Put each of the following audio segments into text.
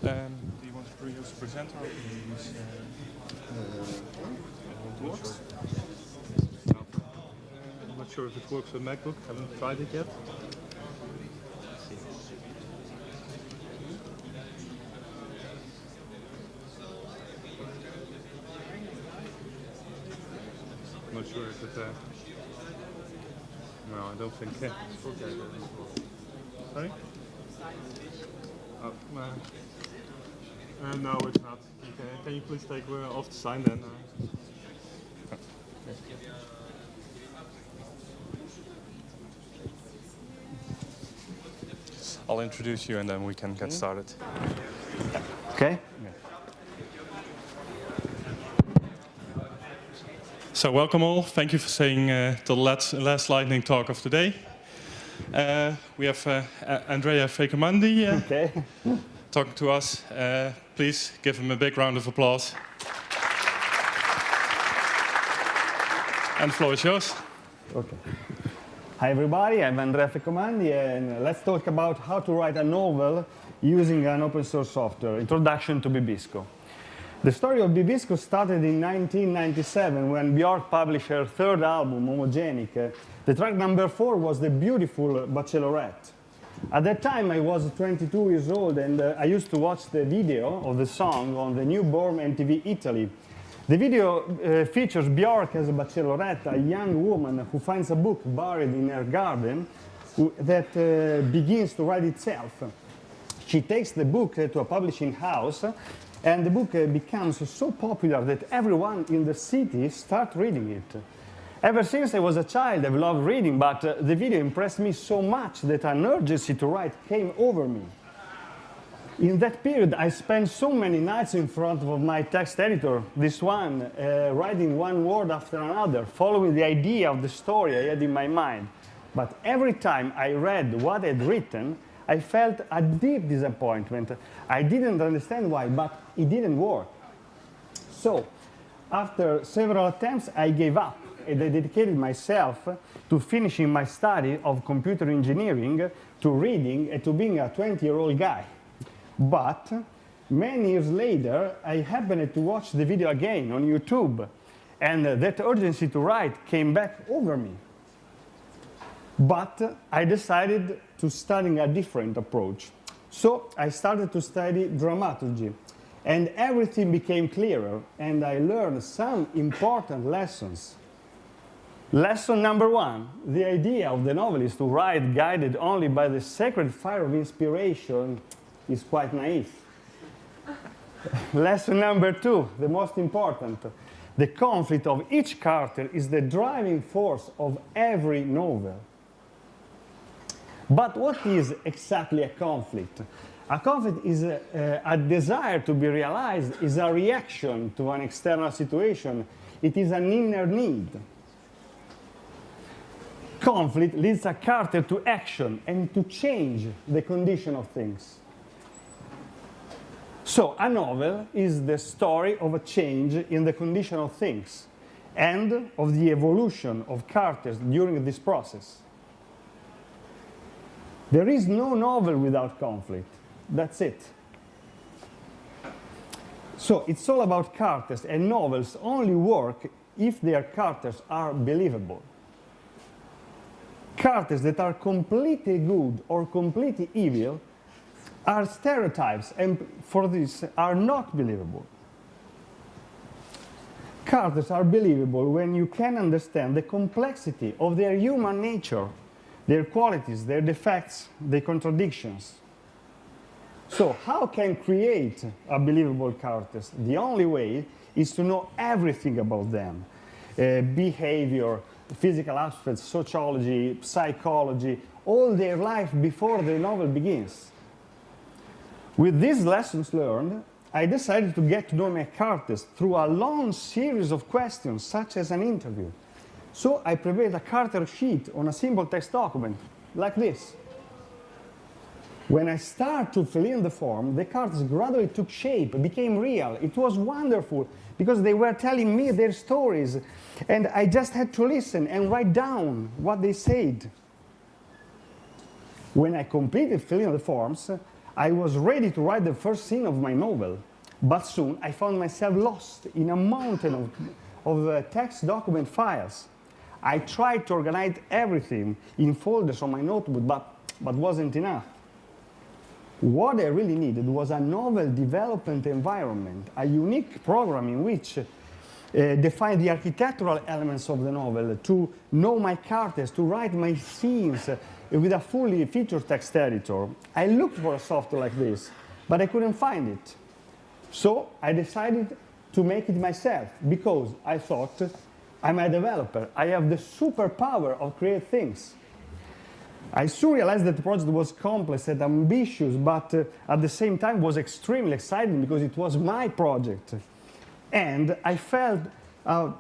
Do you want to use the presenter or use it works? I'm not sure if it works with MacBook. Haven't tried it yet. I'm not sure if it. No, I don't think. Sorry? Oh, no, it's not. Okay. Can you please take off the sign then? I'll introduce you and then we can get started. Okay. Yeah. So welcome all. Thank you for saying the last lightning talk of today. We have Andrea Feccomandi talking to us. Please give him a big round of applause. And the floor is yours. Okay. Hi everybody, I'm Andrea Feccomandi and let's talk about how to write a novel using an open source software, Introduction to Bibisco. The story of Bibisco started in 1997 when Björk published her third album, Homogenic. The track number 4 was the beautiful Bachelorette. At that time I was 22 years old and I used to watch the video of the song on the newborn MTV Italy. The video features Björk as a bachelorette, a young woman who finds a book buried in her garden that begins to write itself. She takes the book to a publishing house and the book becomes so popular that everyone in the city starts reading it. Ever since I was a child, I've loved reading, but the video impressed me so much that an urgency to write came over me. In that period, I spent so many nights in front of my text editor, this one, writing one word after another, following the idea of the story I had in my mind. But every time I read what I'd written, I felt a deep disappointment. I didn't understand why, but it didn't work. So, after several attempts, I gave up and I dedicated myself to finishing my study of computer engineering, to reading, and to being a 20-year-old guy. But many years later, I happened to watch the video again on YouTube, and that urgency to write came back over me. But I decided to study a different approach. So I started to study dramaturgy, and everything became clearer, and I learned some important lessons. Lesson number 1, the idea of the novelist to write guided only by the sacred fire of inspiration is quite naive. Lesson number 2, the most important, the conflict of each character is the driving force of every novel. But what is exactly a conflict? A conflict is a desire to be realized, is a reaction to an external situation. It is an inner need. Conflict leads a character to action and to change the condition of things. So a novel is the story of a change in the condition of things and of the evolution of characters during this process. There is no novel without conflict. That's it. So it's all about characters, and novels only work if their characters are believable. Characters that are completely good or completely evil are stereotypes, and for this are not believable. Characters are believable when you can understand the complexity of their human nature, their qualities, their defects, their contradictions. So how can create a believable characters? The only way is to know everything about them. Behavior, physical aspects, sociology, psychology, all their life before the novel begins. With these lessons learned, I decided to get to know my characters through a long series of questions, such as an interview. So I prepared a character sheet on a simple text document, like this. When I started to fill in the form, the characters gradually took shape, became real. It was wonderful, because they were telling me their stories, and I just had to listen and write down what they said. When I completed filling the forms, I was ready to write the first scene of my novel, but soon I found myself lost in a mountain of text document files. I tried to organize everything in folders on my notebook, but wasn't enough. What I really needed was a novel development environment, a unique program in which define the architectural elements of the novel, to know my characters, to write my scenes with a fully featured text editor. I looked for a software like this, but I couldn't find it. So I decided to make it myself, because I thought, I'm a developer. I have the superpower of create things. I soon realized that the project was complex and ambitious, but at the same time was extremely exciting because it was my project. And I felt a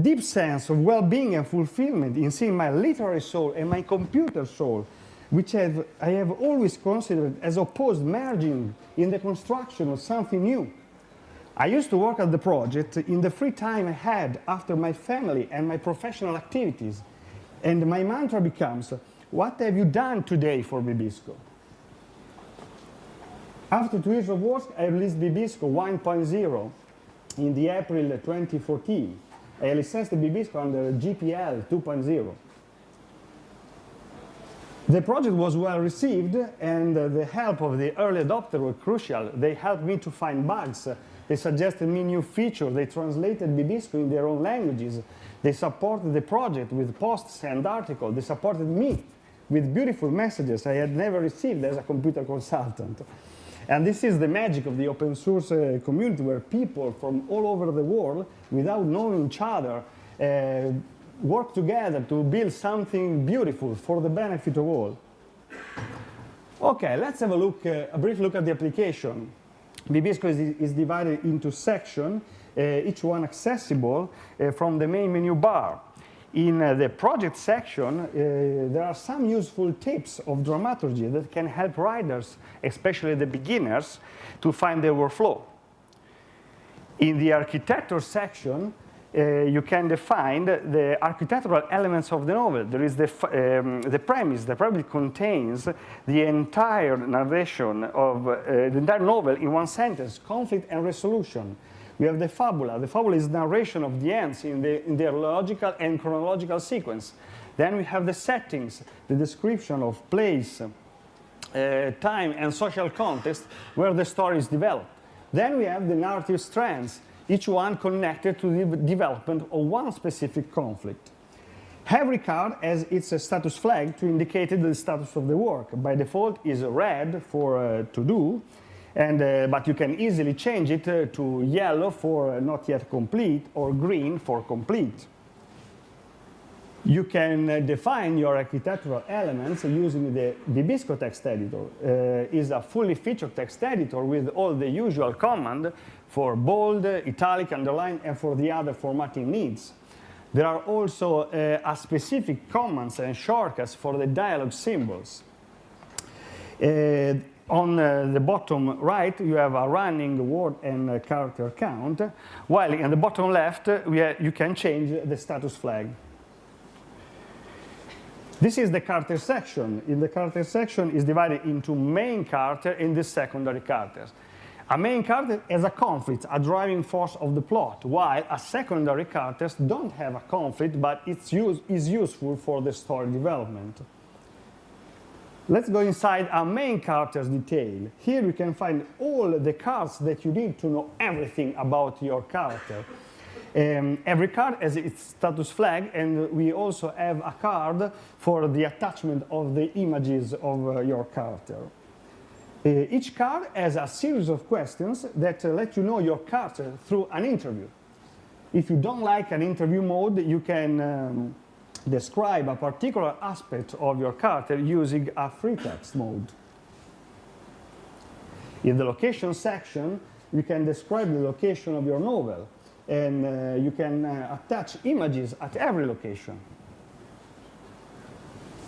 deep sense of well-being and fulfillment in seeing my literary soul and my computer soul, which I have always considered as opposed, merging in the construction of something new. I used to work at the project in the free time I had after my family and my professional activities. And my mantra becomes, what have you done today for bibisco? After 2 years of work, I released bibisco 1.0 in the April 2014. I licensed bibisco under GPL 2.0. The project was well received, and the help of the early adopters was crucial. They helped me to find bugs. They suggested me new features. They translated bibisco in their own languages. They supported the project with posts and articles. They supported me with beautiful messages I had never received as a computer consultant. And this is the magic of the open source community, where people from all over the world, without knowing each other, work together to build something beautiful for the benefit of all. Okay, let's have a brief look at the application. Bibisco is divided into sections, each one accessible from the main menu bar. In the project section, there are some useful tips of dramaturgy that can help writers, especially the beginners, to find their workflow. In the architecture section, you can define the architectural elements of the novel. There is the premise. The premise contains the entire narration of the entire novel in one sentence: conflict and resolution. We have the fabula. The fabula is narration of the ends in their logical and chronological sequence. Then we have the settings, the description of place, time, and social context where the story is developed. Then we have the narrative strands, each one connected to the development of one specific conflict. Every card has its status flag to indicate the status of the work. By default is red for to do, but you can easily change it to yellow for not yet complete, or green for complete. You can define your architectural elements using the bibisco text editor. Is a fully featured text editor with all the usual commands for bold, italic, underline, and for the other formatting needs. There are also a specific commands and shortcuts for the dialogue symbols. On the bottom right, you have a running word and character count, while in the bottom left, you can change the status flag. This is the character section. In the character section is divided into main character and the secondary characters. A main character has a conflict, a driving force of the plot, while a secondary characters don't have a conflict, but is useful for the story development. Let's go inside our main character's detail. Here you can find all the cards that you need to know everything about your character. Every card has its status flag, and we also have a card for the attachment of the images of your character. Each card has a series of questions that let you know your character through an interview. If you don't like an interview mode, you can describe a particular aspect of your character using a free text mode. In the location section, you can describe the location of your novel, and you can attach images at every location.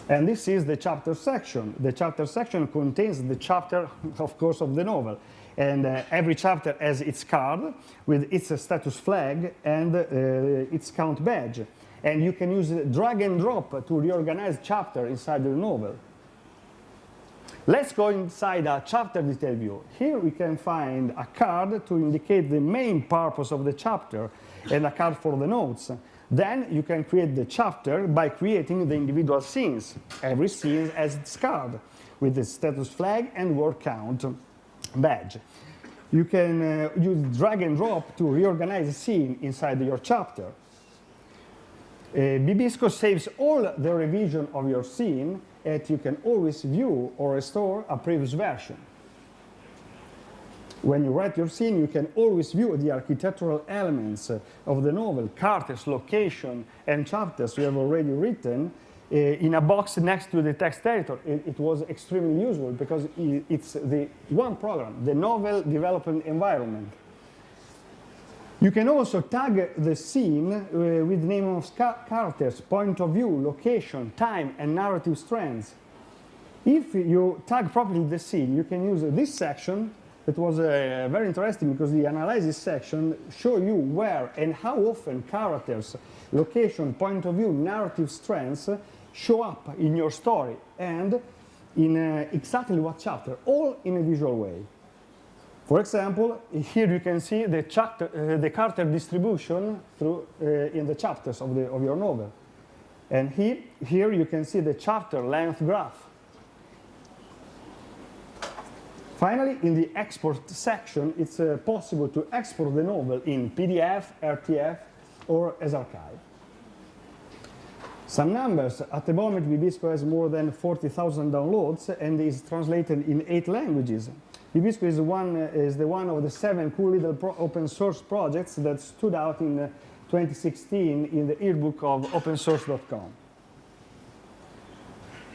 And this is the chapter section. The chapter section contains the chapter, of course, of the novel. And every chapter has its card with its status flag and its count badge. And you can use drag and drop to reorganize chapter inside the novel. Let's go inside a chapter detail view. Here we can find a card to indicate the main purpose of the chapter and a card for the notes. Then you can create the chapter by creating the individual scenes. Every scene has its card with the status flag and word count badge. You can use drag and drop to reorganize a scene inside your chapter. Bibisco saves all the revision of your scene, and you can always view or restore a previous version. When you write your scene, you can always view the architectural elements of the novel, characters, location, and chapters you have already written in a box next to the text editor. It was extremely useful because it's the one program, the novel development environment. You can also tag the scene with the name of characters, point of view, location, time, and narrative strands. If you tag properly the scene, you can use this section. That was very interesting because the analysis section shows you where and how often characters, location, point of view, narrative strands show up in your story and in exactly what chapter, all in a visual way. For example, here you can see the character distribution through, in the chapters of your novel. And here you can see the chapter length graph. Finally, in the export section, it's possible to export the novel in PDF, RTF, or as archive. Some numbers. At the moment, Bibisco has more than 40,000 downloads and is translated in 8 languages. Bibisco is the one of the 7 cool little open source projects that stood out in 2016 in the yearbook of opensource.com.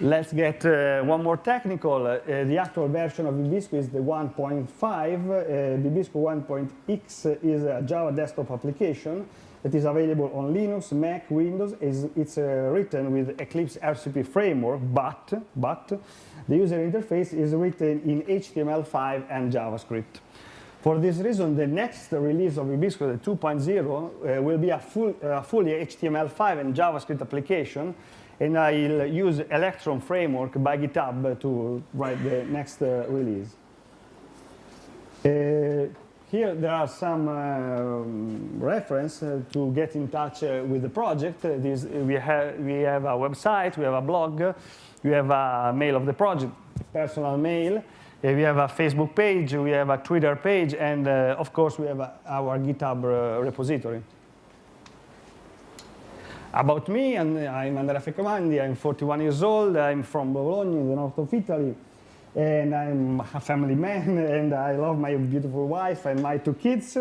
Let's get one more technical. The actual version of Bibisco is the 1.5. Bibisco 1.x is a Java desktop application that is available on Linux, Mac, Windows. It's written with Eclipse RCP framework, but the user interface is written in HTML5 and JavaScript. For this reason, the next release of Bibisco, the 2.0, will be a fully HTML5 and JavaScript application, and I'll use Electron framework by GitHub to write the next release. Here there are some reference to get in touch with the project. We have a website, we have a blog, we have a mail of the project, personal mail, we have a Facebook page, we have a Twitter page, and of course we have our GitHub repository. About me, I'm Andrea Feccomandi, I'm 41 years old, I'm from Bologna in the north of Italy, and I'm a family man, and I love my beautiful wife and my 2 kids.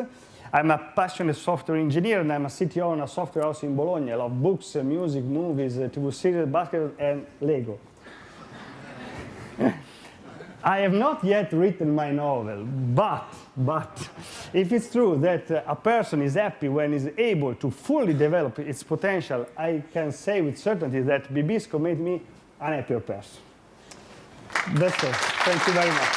I'm a passionate software engineer, and I'm a CTO in a software house in Bologna. I love books, music, movies, TV series, basketball, and Lego. I have not yet written my novel, but if it's true that a person is happy when he's able to fully develop its potential, I can say with certainty that Bibisco made me an happier person. That's all. Thank you very much.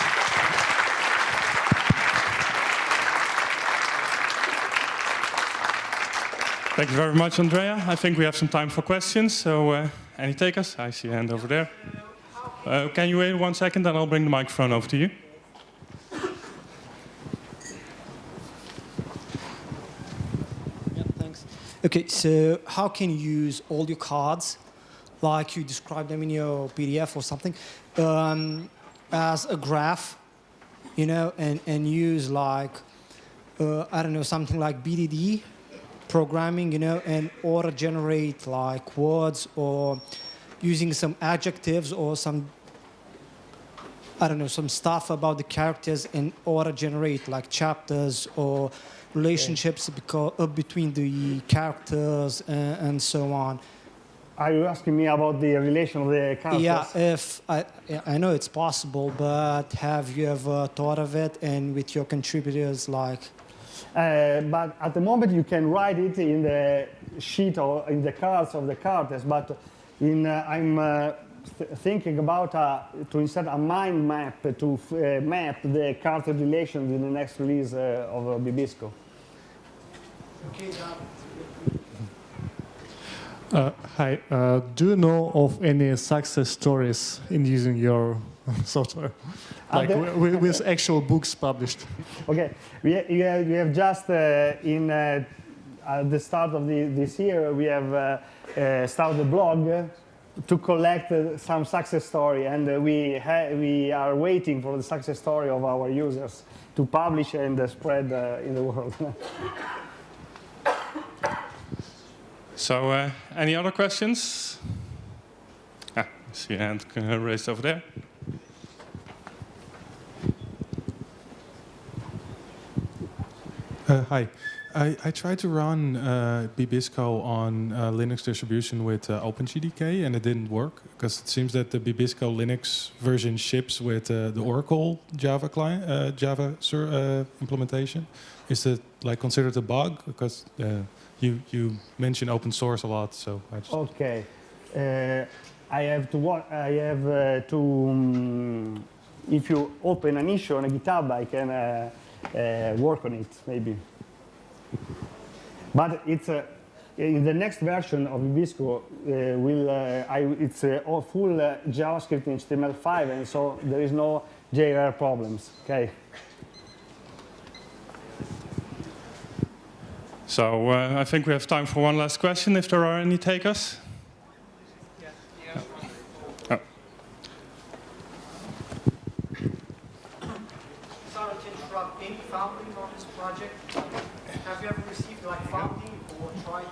Thank you very much, Andrea. I think we have some time for questions, so any takers? I see a hand over there. Can you wait 1 second, and I'll bring the microphone over to you. Yeah, thanks. Okay, so how can you use all your cards, like you described them in your PDF or something, as a graph, you know, and use like, I don't know, something like BDD programming, you know, and auto-generate like words or using some adjectives or some, I don't know, some stuff about the characters and auto-generate like chapters or relationships between the characters and so on. Are you asking me about the relation of the characters? Yeah, if I know it's possible, but have you ever thought of it and with your contributors like? But at the moment you can write it in the sheet or in the cards of the characters, but I'm thinking about to insert a mind map to map the character relations in the next release of Bibisco. Okay, Hi, do you know of any success stories in using your sort of, like with actual books published. Okay, we have just at the start of this year, we have started a blog to collect some success story, and we are waiting for the success story of our users to publish and spread in the world. So, any other questions? I see a hand raised over there. Hi. I tried to run bibisco on Linux distribution with OpenGDK, and it didn't work because it seems that the bibisco Linux version ships with the Oracle Java client, implementation. Is it like considered a bug? Because you mention open source a lot, so I just... Okay, I have to. If you open an issue on a GitHub, I can work on it maybe. But it's in the next version of bibisco it's all full JavaScript in HTML5, and so there is no JRR problems. Okay. So I think we have time for one last question, if there are any takers. Oh. Sorry to interrupt. Any funding on this project? Have you ever received like funding or tried to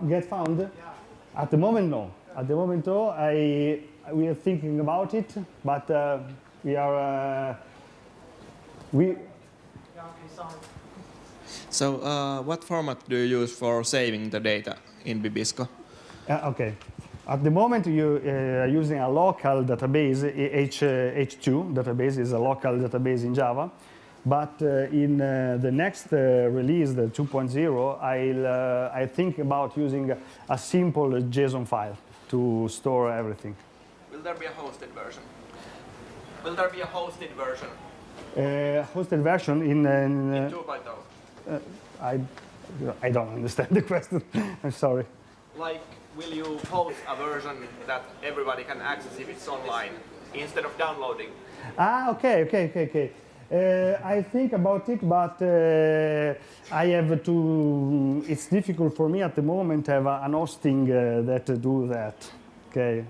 Get found? Yeah. At the moment, no. At the moment, no. We are thinking about it, but we are Yeah, okay, sorry. So what format do you use for saving the data in bibisco? okay. At the moment, you are using a local database. H2 database is a local database in Java. But in the next release, the 2.0, I think about using a simple JSON file to store everything. Will there be a hosted version? Will there be a hosted version? Hosted version in 2.0? I don't understand the question. I'm sorry. Like, will you host a version that everybody can access if it's online instead of downloading? Ah, okay. I think about it, but I have to. It's difficult for me at the moment to have an hosting that do that. Okay,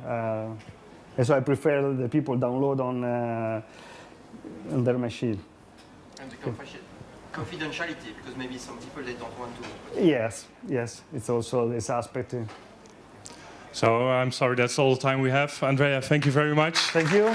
and so I prefer the people download on their machine. And the confidentiality, because maybe some people they don't want to. Yes, it's also this aspect. So I'm sorry, that's all the time we have. Andrea, thank you very much. Thank you.